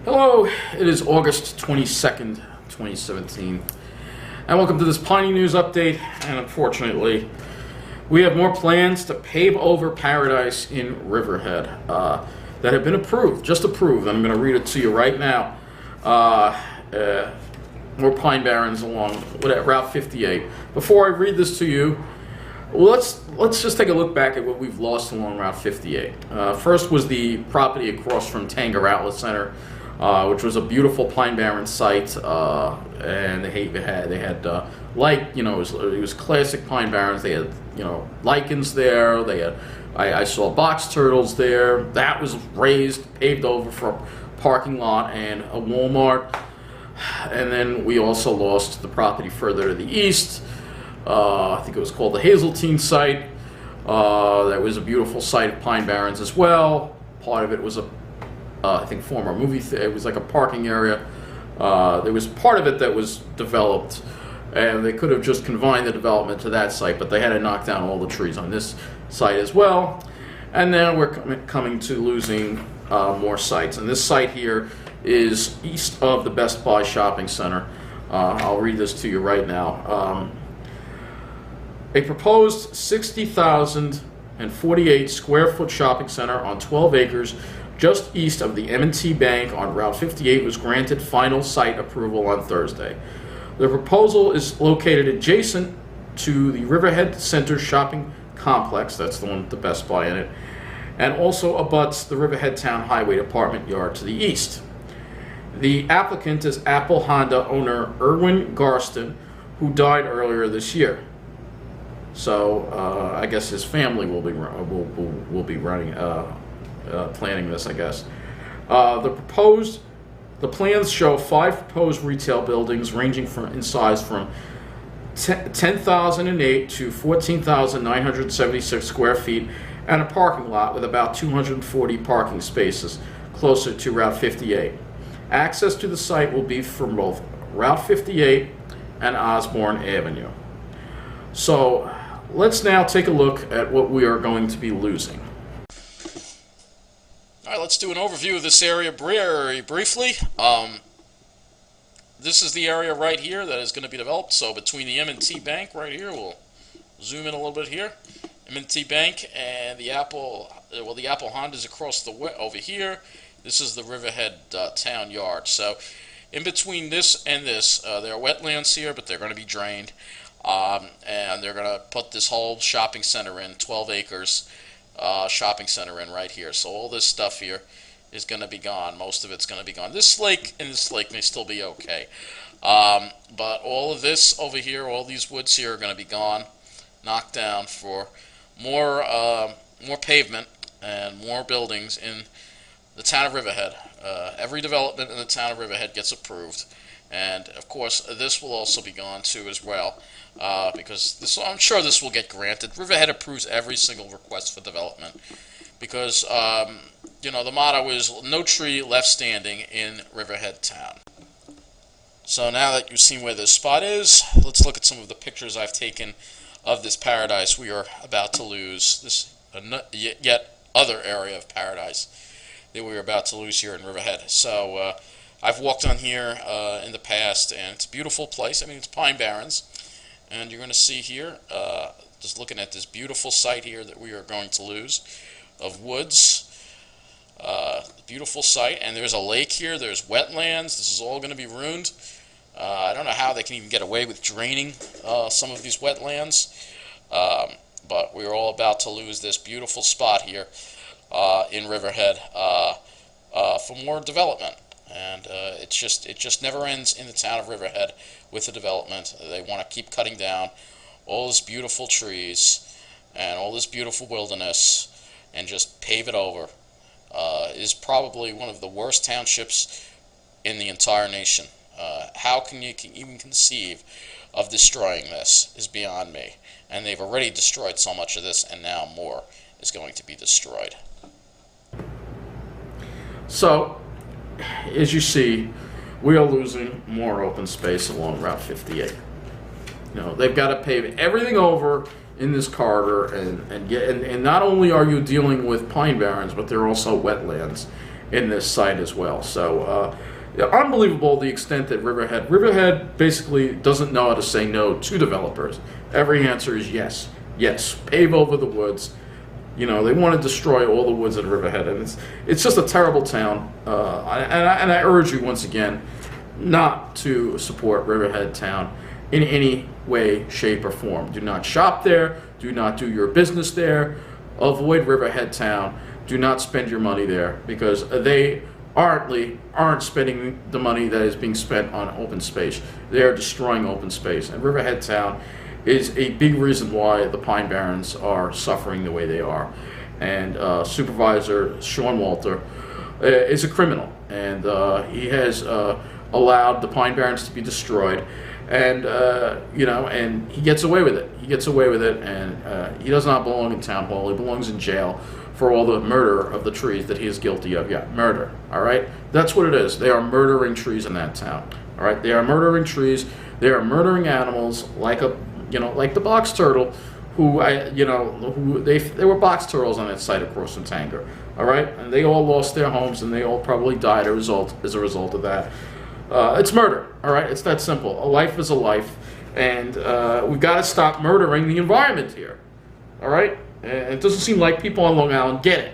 Hello, it is August 22nd, 2017, and welcome to this Piney News Update. And unfortunately, we have more plans to pave over paradise in Riverhead that have been approved, just approved. I'm going to read it to you right now. More Pine Barrens along Route 58. Before I read this to you, let's just take a look back at what we've lost along Route 58. First was the property across from Tanger Outlet Center, which was a beautiful Pine Barrens site, and they had it was classic Pine Barrens. They had lichens there. They had I saw box turtles there. That was raised, paved over for a parking lot and a Walmart. And then we also lost the property further to the east. I think it was called the Hazeltine site. That was a beautiful site of Pine Barrens as well. Part of it was I think former movie it was like a parking area. There was part of it that was developed, and they could have just confined the development to that site, but they had to knock down all the trees on this site as well. And now we're coming to losing more sites. And this site here is east of the Best Buy shopping center. I'll read this to you right now. A proposed 60,048 square foot shopping center on 12 acres just east of the M&T Bank on Route 58 was granted final site approval on Thursday. The proposal is located adjacent to the Riverhead Center shopping complex, that's the one with the Best Buy in it, and also abuts the Riverhead Town Highway Department yard to the east. The applicant is Apple Honda owner Erwin Garston, who died earlier this year. So I guess his family will be running. Planning this, I guess. The plans show 5 proposed retail buildings ranging in size from 10,008 to 14,976 square feet, and a parking lot with about 240 parking spaces closer to Route 58. Access to the site will be from both Route 58 and Osborne Avenue. So let's now take a look at what we are going to be losing. All right, let's do an overview of this area very briefly. This is the area right here that is going to be developed. So between the M&T Bank right here, we'll zoom in a little bit here. M&T Bank and the Apple Honda's across over here. This is the Riverhead Town Yard. So in between this and this, there are wetlands here, but they're going to be drained. And they're going to put this whole shopping center in, 12 acres. Shopping center in right here. So all this stuff here is going to be gone. Most of it's going to be gone. This lake and this lake may still be okay. But all of this over here, all these woods here are going to be gone, knocked down for more pavement and more buildings in the town of Riverhead. Every development in the town of Riverhead gets approved. And of course, this will also be gone too as well. Because I'm sure this will get granted. Riverhead approves every single request for development because, the motto is no tree left standing in Riverhead Town. So now that you've seen where this spot is, let's look at some of the pictures I've taken of this paradise we are about to lose. This yet other area of paradise that we are about to lose here in Riverhead. So I've walked on here in the past, and it's a beautiful place. I mean, it's Pine Barrens. And you're going to see here, just looking at this beautiful site here that we are going to lose, of woods, beautiful site, and there's a lake here, there's wetlands, this is all going to be ruined. I don't know how they can even get away with draining some of these wetlands, but we're all about to lose this beautiful spot here in Riverhead for more development. And it just never ends in the town of Riverhead with the development. They want to keep cutting down all these beautiful trees and all this beautiful wilderness and just pave it over. It is probably one of the worst townships in the entire nation. How can you even conceive of destroying this is beyond me. And they've already destroyed so much of this, and now more is going to be destroyed. So, as you see, we are losing more open space along Route 58. They've got to pave everything over in this corridor, and not only are you dealing with Pine Barrens, but there are also wetlands. in this site as well. So unbelievable the extent that Riverhead basically doesn't know how to say no to developers. Every answer is yes, yes, pave over the woods. You know, they want to destroy all the woods at Riverhead, and it's just a terrible town. And I urge you once again not to support Riverhead town in any way, shape, or form. Do not shop there. Do not do your business there. Avoid Riverhead town. Do not spend your money there, because they aren't spending the money that is being spent on open space. They are destroying open space, and Riverhead town is a big reason why the Pine Barrens are suffering the way they are. And Supervisor Sean Walter is a criminal, and he has allowed the Pine Barrens to be destroyed, and you know, and he gets away with it. He gets away with it, and he does not belong in town hall. He belongs in jail for all the murder of the trees that he is guilty of. Yeah, murder. All right, that's what it is. They are murdering trees in that town. All right, they are murdering trees. They are murdering animals like like the box turtle, who they were box turtles on that site across from Tanger. All right, and they all lost their homes, and they all probably died as a result of that. It's murder. All right, it's that simple. A life is a life, and we've got to stop murdering the environment here. All right, and it doesn't seem like people on Long Island get it.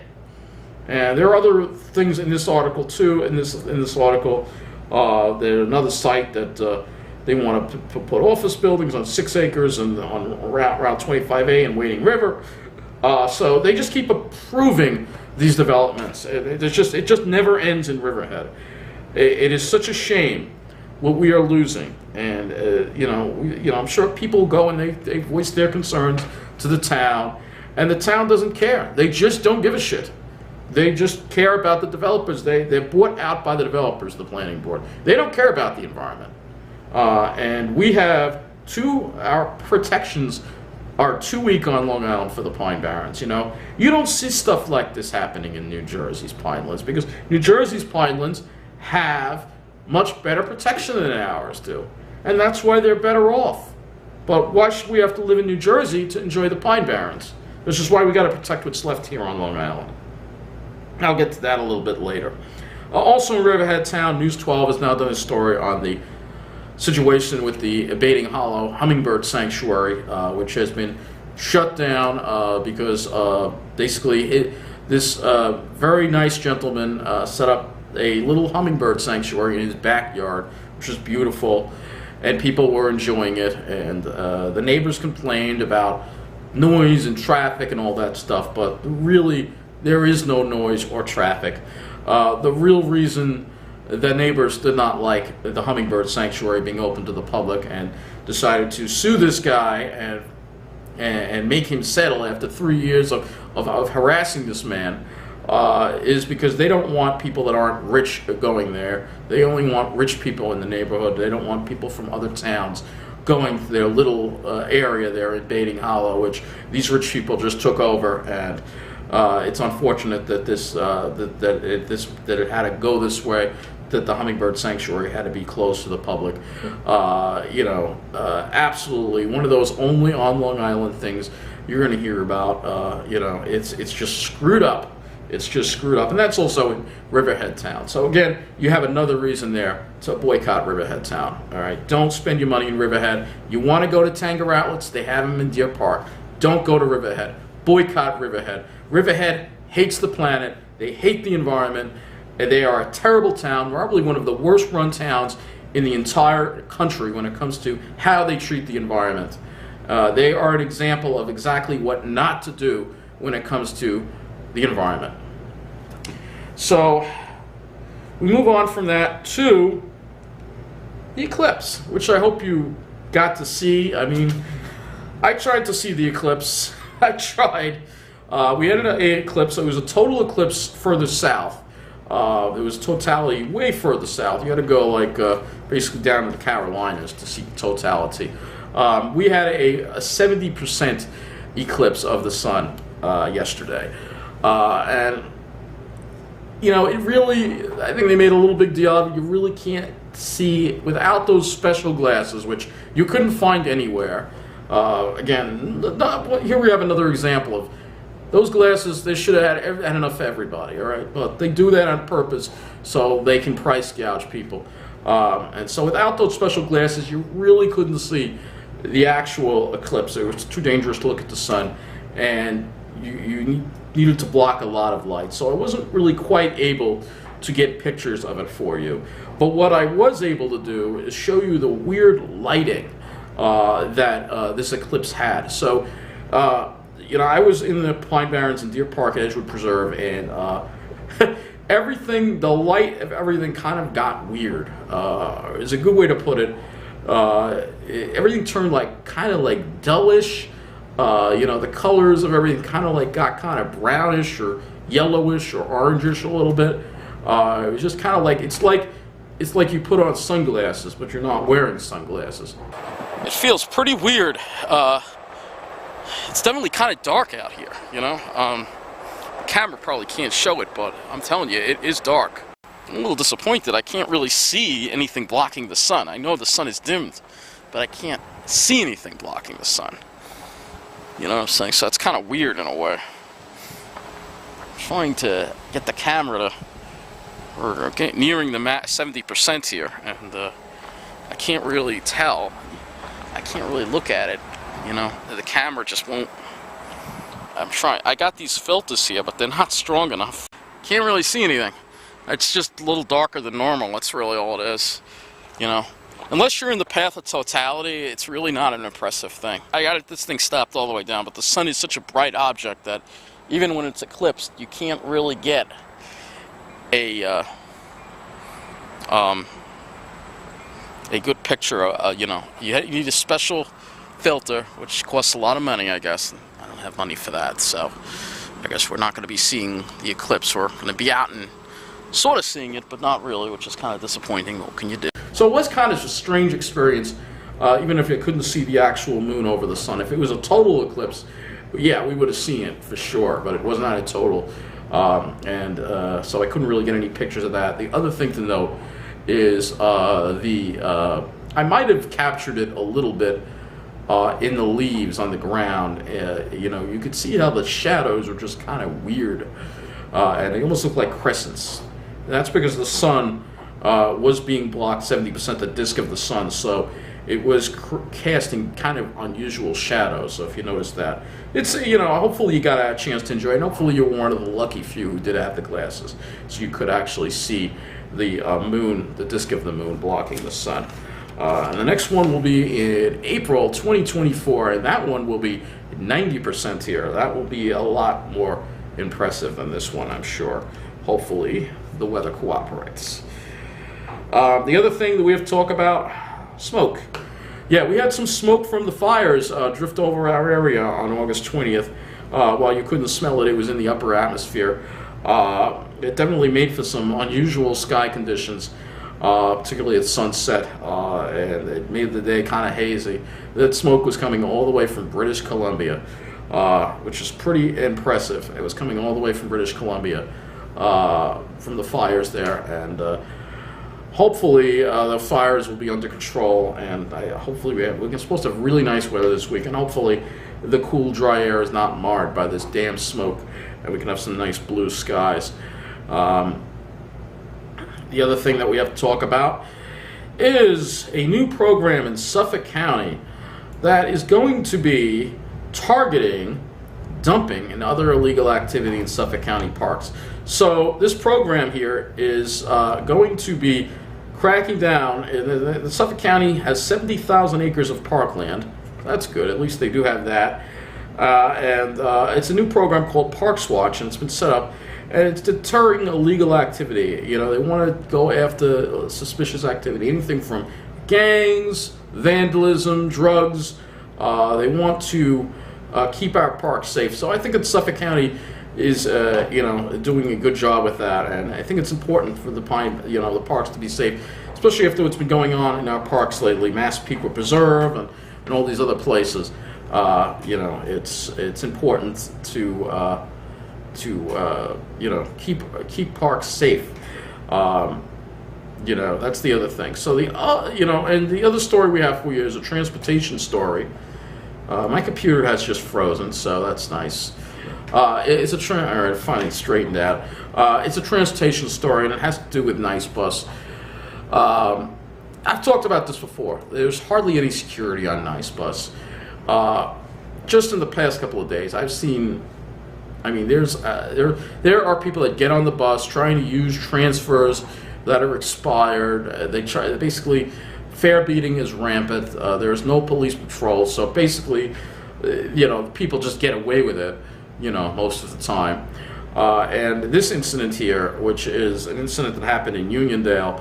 And there are other things in this article too. In this article, there's another site that they want to put office buildings on 6 acres and on Route 25A and Wading River. So they just keep approving these developments. It just never ends in Riverhead. It is such a shame what we are losing. And I'm sure people go and they voice their concerns to the town, and the town doesn't care. They just don't give a shit. They just care about the developers. They're bought out by the developers, the planning board. They don't care about the environment. And we have our protections are too weak on Long Island for the Pine Barrens. You know, you don't see stuff like this happening in New Jersey's pinelands, because New Jersey's pinelands have much better protection than ours do, and that's why they're better off. But why should we have to live in New Jersey to enjoy the Pine Barrens? This is why we got to protect what's left here on Long Island. I'll get to that a little bit later. Also in Riverhead town, News 12 has now done a story on the situation with the Baiting Hollow Hummingbird Sanctuary, which has been shut down because basically this very nice gentleman set up a little hummingbird sanctuary in his backyard, which is beautiful, and people were enjoying it, and the neighbors complained about noise and traffic and all that stuff, but really there is no noise or traffic. The real reason the neighbors did not like the Hummingbird Sanctuary being open to the public and decided to sue this guy and make him settle after 3 years of harassing this man is because they don't want people that aren't rich going there. They only want rich people in the neighborhood. They don't want people from other towns going to their little area there in Baiting Hollow, which these rich people just took over. And it's unfortunate that that it had to go this way, that the Hummingbird Sanctuary had to be closed to the public. Absolutely one of those only on Long Island things you're going to hear about. It's just screwed up. It's just screwed up. And that's also in Riverhead town. So again, you have another reason there to boycott Riverhead town. All right, don't spend your money in Riverhead. You want to go to Tanger Outlets, they have them in Deer Park. Don't go to Riverhead. Boycott Riverhead. Riverhead hates the planet. They hate the environment. And they are a terrible town, probably one of the worst run towns in the entire country when it comes to how they treat the environment. They are an example of exactly what not to do when it comes to the environment. So we move on from that to the eclipse, which I hope you got to see. I mean, I tried to see the eclipse. I tried. We had an eclipse. It was a total eclipse further south. It was totality way further south. You had to go like basically down to the Carolinas to see totality. We had a 70% eclipse of the sun yesterday. And, it really, I think they made a little big deal of it. You really can't see without those special glasses, which you couldn't find anywhere. Again, here we have another example of those glasses, they should have had enough for everybody, all right? But they do that on purpose so they can price gouge people. And so without those special glasses, you really couldn't see the actual eclipse. It was too dangerous to look at the sun, and you needed to block a lot of light. So I wasn't really quite able to get pictures of it for you. But what I was able to do is show you the weird lighting that this eclipse had. So, I was in the Pine Barrens and Deer Park at Edgewood Preserve, and the light of everything kind of got weird. Is a good way to put it. Everything turned kind of dullish. The colors of everything kind of got kind of brownish or yellowish or orangish a little bit. It was just kind of it's like you put on sunglasses, but you're not wearing sunglasses. It feels pretty weird. It's definitely kind of dark out here, The camera probably can't show it, but I'm telling you, it is dark. I'm a little disappointed. I can't really see anything blocking the sun. I know the sun is dimmed, but I can't see anything blocking the sun. You know what I'm saying? So it's kind of weird in a way. I'm trying to get the camera to... We're nearing the 70% here, and I can't really tell. I can't really look at it, The camera just won't. I'm trying. I got these filters here, but they're not strong enough. Can't really see anything. It's just a little darker than normal. That's really all it is, Unless you're in the path of totality, it's really not an impressive thing. I got this thing stopped all the way down, but the sun is such a bright object that even when it's eclipsed, you can't really get a good picture. You need a special filter, which costs a lot of money, I guess. I don't have money for that, so I guess we're not going to be seeing the eclipse. We're going to be out and sort of seeing it, but not really, which is kind of disappointing. What can you do? So it was kind of a strange experience, even if you couldn't see the actual moon over the sun. If it was a total eclipse, yeah, we would have seen it for sure, but it was not a total. So I couldn't really get any pictures of that. The other thing to note is I might have captured it a little bit in the leaves on the ground. You could see how the shadows were just kind of weird, and they almost looked like crescents. And that's because the sun was being blocked 70%, the disk of the sun, so it was casting kind of unusual shadows. So if you notice that, it's hopefully you got a chance to enjoy it, and hopefully you're one of the lucky few who did have the glasses, so you could actually see the moon, the disk of the moon blocking the sun. And the next one will be in April 2024, and that one will be 90% here. That will be a lot more impressive than this one, I'm sure. Hopefully the weather cooperates. The other thing that we have to talk about, smoke. Yeah, we had some smoke from the fires drift over our area on August 20th. While you couldn't smell it, it was in the upper atmosphere. It definitely made for some unusual sky conditions, particularly at sunset, and it made the day kind of hazy. That smoke was coming all the way from British Columbia, which is pretty impressive. It was coming all the way from British Columbia, from the fires there, and hopefully the fires will be under control, and hopefully we're supposed to have really nice weather this week, and hopefully the cool, dry air is not marred by this damn smoke, and we can have some nice blue skies. The other thing that we have to talk about is a new program in Suffolk County that is going to be targeting dumping and other illegal activity in Suffolk County parks. So this program here is going to be cracking down. The Suffolk County has 70,000 acres of parkland. That's good. At least they do have that. And it's a new program called Parks Watch, and it's been set up. And it's deterring illegal activity. They want to go after suspicious activity, anything from gangs, vandalism, drugs. They want to keep our parks safe. So I think that Suffolk County is, doing a good job with that, and I think it's important for the parks to be safe, especially after what's been going on in our parks lately, Massapequa Preserve and all these other places. It's important to keep parks safe. That's the other thing. So and the other story we have for you is a transportation story. My computer has just frozen, so that's nice. It's a all right, finally straightened out. It's a transportation story, and it has to do with Nice Bus. I've talked about this before. There's hardly any security on Nice Bus. Just in the past couple of days, I've seen. I mean, there are people that get on the bus trying to use transfers that are expired. Basically, fare beating is rampant. There's no police patrol, so basically, people just get away with it, most of the time. And this incident here, which is an incident that happened in Uniondale,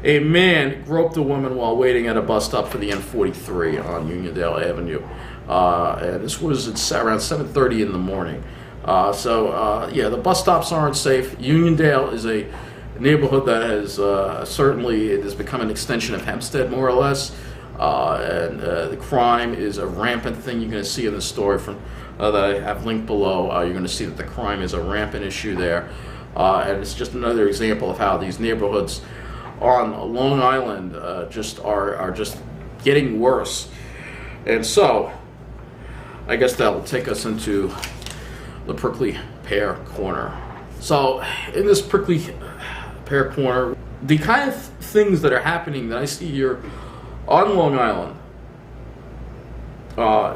a man groped a woman while waiting at a bus stop for the N43 on Uniondale Avenue. And this was around 7:30 in the morning. The bus stops aren't safe. Uniondale is a neighborhood that has it has become an extension of Hempstead, more or less. The crime is a rampant thing. You're going to see in the story that I have linked below. You're going to see that the crime is a rampant issue there. And it's just another example of how these neighborhoods on Long Island are just getting worse. And so, I guess that will take us into the prickly pear corner. So, in this prickly pear corner, the kind of things that are happening that I see here on Long Island,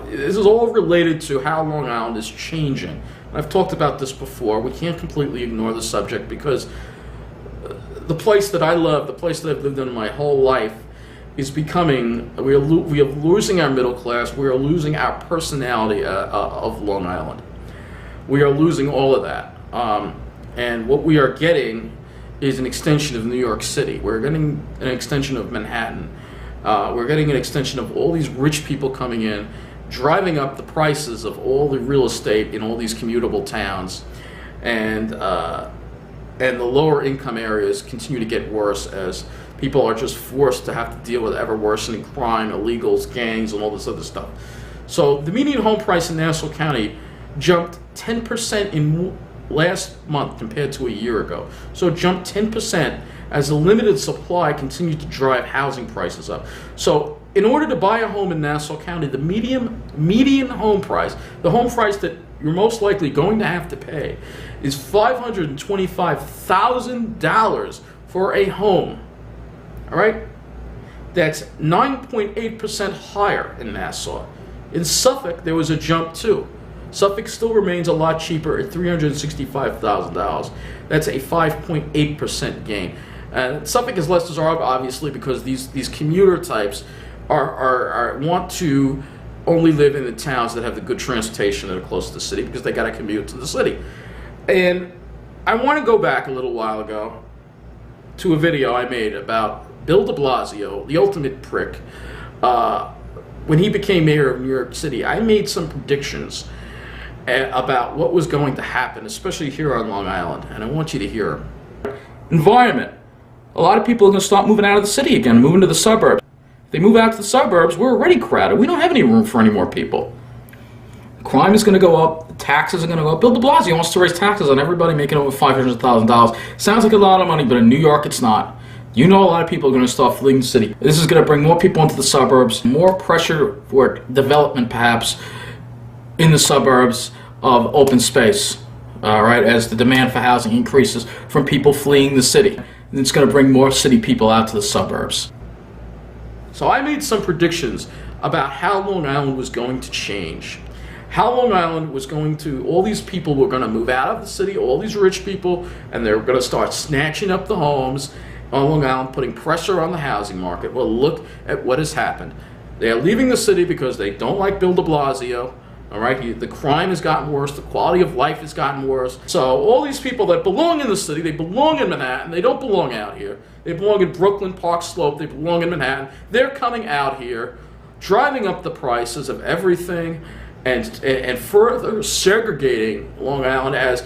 this is all related to how Long Island is changing. I've talked about this before. We can't completely ignore the subject because the place that I love, the place that I've lived in my whole life, is becoming, we are losing our middle class, we are losing our personality of Long Island. We are losing all of that. And what we are getting is an extension of New York City. We're getting an extension of Manhattan. We're getting an extension of all these rich people coming in, driving up the prices of all the real estate in all these commutable towns. And the lower income areas continue to get worse as people are just forced to have to deal with ever worsening crime, illegals, gangs, and all this other stuff. So the median home price in Nassau County jumped 10% in last month compared to a year ago. So it jumped 10% as the limited supply continued to drive housing prices up. So in order to buy a home in Nassau County, the median home price, the home price that you're most likely going to have to pay, is $525,000 for a home. All right? That's 9.8% higher in Nassau. In Suffolk, there was a jump too. Suffolk still remains a lot cheaper at $365,000. That's a 5.8% gain. Suffolk is less desirable, obviously, because these commuter types want to only live in the towns that have the good transportation that are close to the city because they got to commute to the city. And I want to go back a little while ago to a video I made about Bill de Blasio, the ultimate prick. When he became mayor of New York City, I made some predictions about what was going to happen, especially here on Long Island, and I want you to hear them. Environment. A lot of people are going to start moving out of the city again, moving to the suburbs. If they move out to the suburbs, we're already crowded. We don't have any room for any more people. Crime is going to go up. The taxes are going to go up. Bill de Blasio wants to raise taxes on everybody making over $500,000. Sounds like a lot of money, but in New York, it's not. You know a lot of people are going to start fleeing the city. This is going to bring more people into the suburbs, more pressure for development, perhaps, in the suburbs of open space, right, as the demand for housing increases from people fleeing the city. And it's going to bring more city people out to the suburbs. So I made some predictions about how Long Island was going to change. How Long Island was going to, all these people were going to move out of the city, all these rich people, and they were going to start snatching up the homes on Long Island, putting pressure on the housing market. Well, look at what has happened. They are leaving the city because they don't like Bill de Blasio. All right, the crime has gotten worse. The quality of life has gotten worse. So all these people that belong in the city, they belong in Manhattan. They don't belong out here. They belong in Brooklyn, Park Slope. They belong in Manhattan. They're coming out here, driving up the prices of everything, and further segregating Long Island as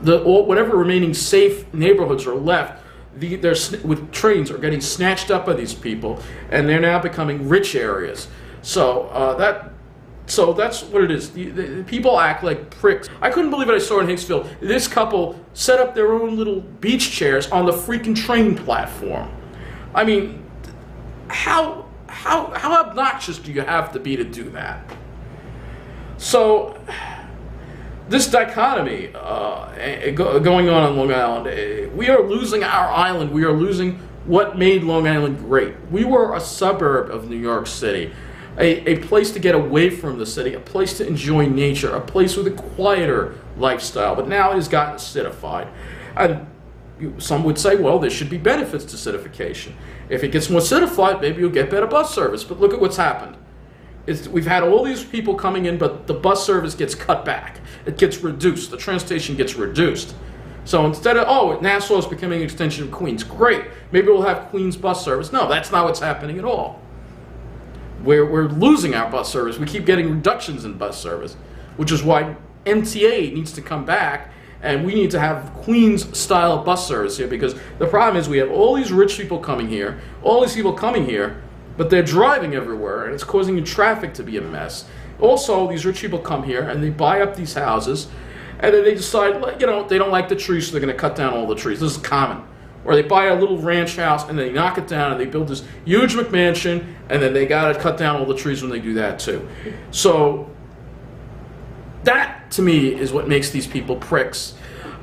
whatever remaining safe neighborhoods are left. With trains are getting snatched up by these people, and they're now becoming rich areas. So that's what it is. The people act like pricks. I couldn't believe it. I saw in Hicksville, this couple set up their own little beach chairs on the freaking train platform. I mean, how obnoxious do you have to be to do that? So this dichotomy going on Long Island, we are losing our island. We are losing what made Long Island great. We were a suburb of New York City, a place to get away from the city, a place to enjoy nature, a place with a quieter lifestyle. But now it has gotten acidified. And some would say, well, there should be benefits to acidification. If it gets more acidified, maybe you'll get better bus service. But look at what's happened. We've had all these people coming in, but the bus service gets cut back. It gets reduced. The train station gets reduced. So instead of, oh, Nassau is becoming an extension of Queens. Great. Maybe we'll have Queens bus service. No, that's not what's happening at all. We're losing our bus service. We keep getting reductions in bus service, which is why MTA needs to come back, and we need to have Queens-style bus service here, because the problem is we have all these rich people coming here, but they're driving everywhere, and it's causing traffic to be a mess. Also, these rich people come here, and they buy up these houses, and then they decide, they don't like the trees, so they're going to cut down all the trees. This is common. Or they buy a little ranch house, and they knock it down, and they build this huge McMansion, and then they got to cut down all the trees when they do that, too. So that, to me, is what makes these people pricks.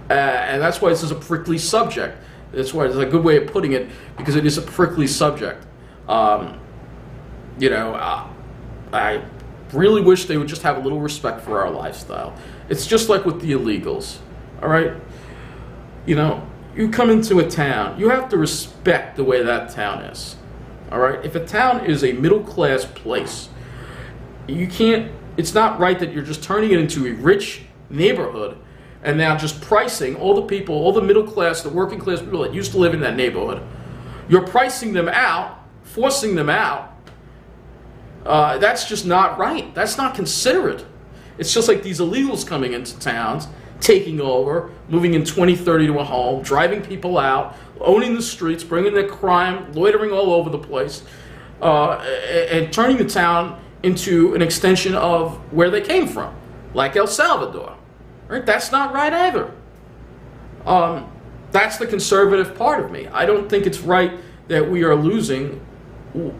And that's why this is a prickly subject. That's why it's a good way of putting it, because it is a prickly subject. I really wish they would just have a little respect for our lifestyle. It's just like with the illegals, all right? You come into a town, you have to respect the way that town is, all right? If a town is a middle-class place, it's not right that you're just turning it into a rich neighborhood and now just pricing all the people, all the middle class, the working class people that used to live in that neighborhood. You're pricing them out, forcing them out. That's just not right. That's not considerate. It's just like these illegals coming into towns, taking over, moving in 2030 to a home, driving people out, owning the streets, bringing their crime, loitering all over the place, and turning the town into an extension of where they came from, like El Salvador. Right? That's not right either. That's the conservative part of me. I don't think it's right that we are losing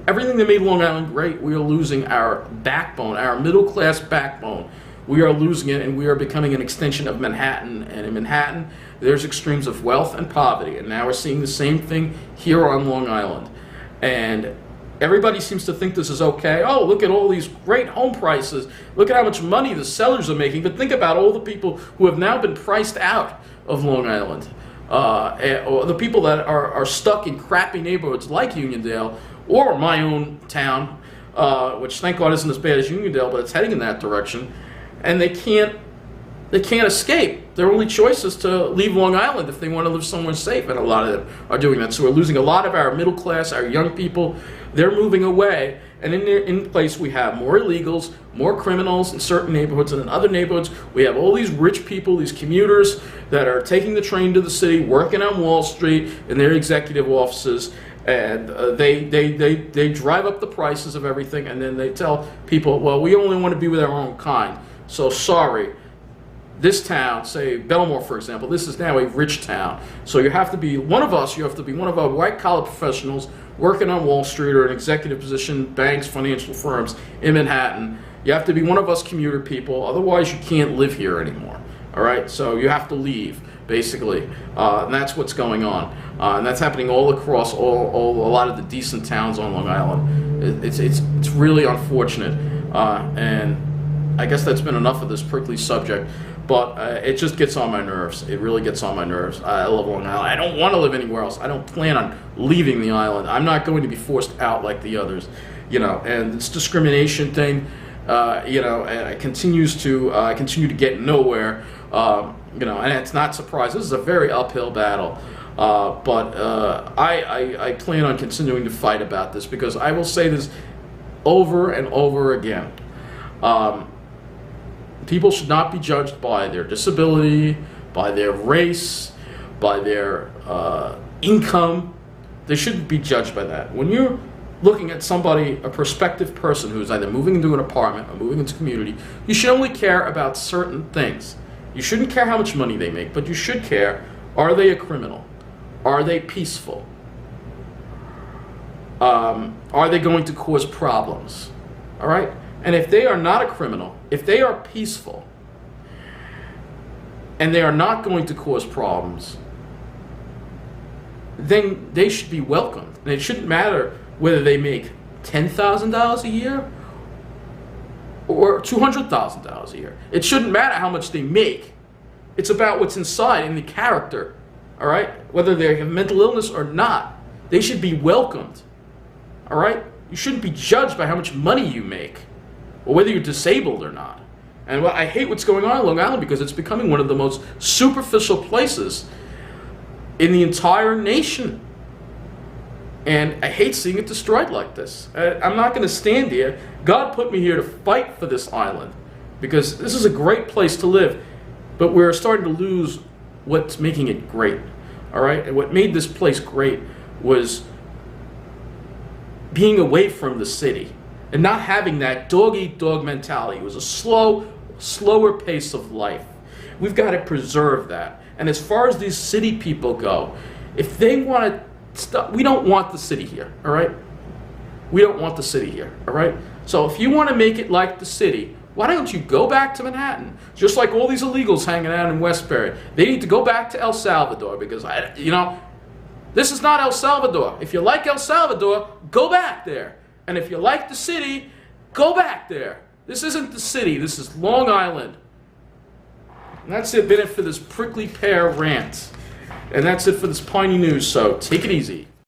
everything that made Long Island great. We are losing our backbone, our middle-class backbone. We are losing it, and we are becoming an extension of Manhattan. And in Manhattan, there's extremes of wealth and poverty. And now we're seeing the same thing here on Long Island. And everybody seems to think this is okay. Oh, look at all these great home prices. Look at how much money the sellers are making. But think about all the people who have now been priced out of Long Island. Or the people that are stuck in crappy neighborhoods like Uniondale, or my own town, which thank God isn't as bad as Uniondale, but it's heading in that direction. And they can't escape. Their only choice is to leave Long Island if they want to live somewhere safe, and a lot of them are doing that. So we're losing a lot of our middle class, our young people. They're moving away, and in place we have more illegals, more criminals in certain neighborhoods, and in other neighborhoods we have all these rich people, these commuters that are taking the train to the city, working on Wall Street in their executive offices, and they drive up the prices of everything, and then they tell people, well, we only want to be with our own kind. So sorry, this town, say Belmore, for example, this is now a rich town. So you have to be one of us, you have to be one of our white-collar professionals working on Wall Street or an executive position, banks, financial firms in Manhattan. You have to be one of us commuter people, otherwise you can't live here anymore. All right, so you have to leave, basically. And that's what's going on. And that's happening all across a lot of the decent towns on Long Island. It's really unfortunate. And I guess that's been enough of this prickly subject, but it just gets on my nerves. It really gets on my nerves. I love Long Island. I don't want to live anywhere else. I don't plan on leaving the island. I'm not going to be forced out like the others, and this discrimination thing, it continues to get nowhere, and it's not surprising. This is a very uphill battle. But I plan on continuing to fight about this, because I will say this over and over again. People should not be judged by their disability, by their race, by their income. They shouldn't be judged by that. When you're looking at somebody, a prospective person who's either moving into an apartment or moving into a community, you should only care about certain things. You shouldn't care how much money they make, but you should care, are they a criminal? Are they peaceful? Are they going to cause problems? All right? And if they are not a criminal, if they are peaceful, and they are not going to cause problems, then they should be welcomed. And it shouldn't matter whether they make $10,000 a year or $200,000 a year. It shouldn't matter how much they make. It's about what's inside and the character, all right? Whether they have mental illness or not, they should be welcomed, all right? You shouldn't be judged by how much money you make or whether you're disabled or not. And I hate what's going on in Long Island because it's becoming one of the most superficial places in the entire nation. And I hate seeing it destroyed like this. I'm not going to stand here. God put me here to fight for this island because this is a great place to live. But we're starting to lose what's making it great. All right? And what made this place great was being away from the city and not having that dog-eat-dog mentality. It was a slower pace of life. We've got to preserve that. And as far as these city people go, if they want to stop, we don't want the city here, all right? We don't want the city here, all right? So if you want to make it like the city, why don't you go back to Manhattan? Just like all these illegals hanging out in Westbury. They need to go back to El Salvador because, this is not El Salvador. If you like El Salvador, go back there. And if you like the city, go back there. This isn't the city. This is Long Island. And that's it, been it for this prickly pear rant. And that's it for this Piney News, so take it easy.